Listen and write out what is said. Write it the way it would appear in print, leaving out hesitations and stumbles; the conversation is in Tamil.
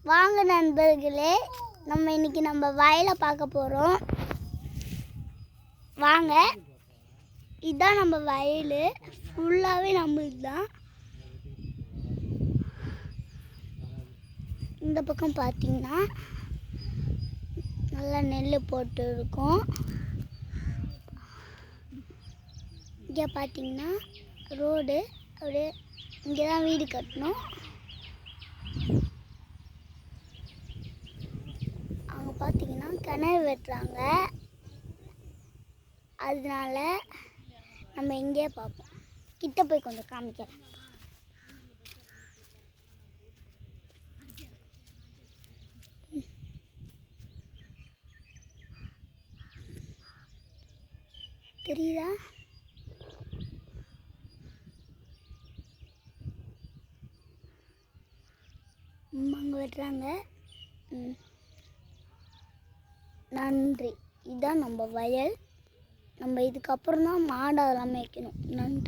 வாங்க நண்பர்களே, நம்ம இன்னைக்கு நம்ம வயலை பார்க்க போகிறோம். வாங்க, இதுதான் நம்ம வயல். ஃபுல்லாகவே நம்மளுக்கு தான். இந்த பக்கம் பார்த்தீங்கன்னா நல்லா நெல் போட்டு இருக்கும். இங்கே பார்த்தீங்கன்னா ரோடு, அப்படியே இங்கே தான் வீடு கட்டணும். அவங்க பார்த்தீங்கன்னா கிணறு வெட்டுறாங்க. அதனால நம்ம இங்கே பார்ப்போம். கிட்ட போய் கொஞ்சம் காமிக்கிறேன். தெரியுதா? அங்கே வெட்டுறாங்க. நன்றி. இதுதான் நம்ம வயல். நம்ம இதுக்கப்புறம் தான் மாடு அதெல்லாம் மேய்க்கணும். நன்றி.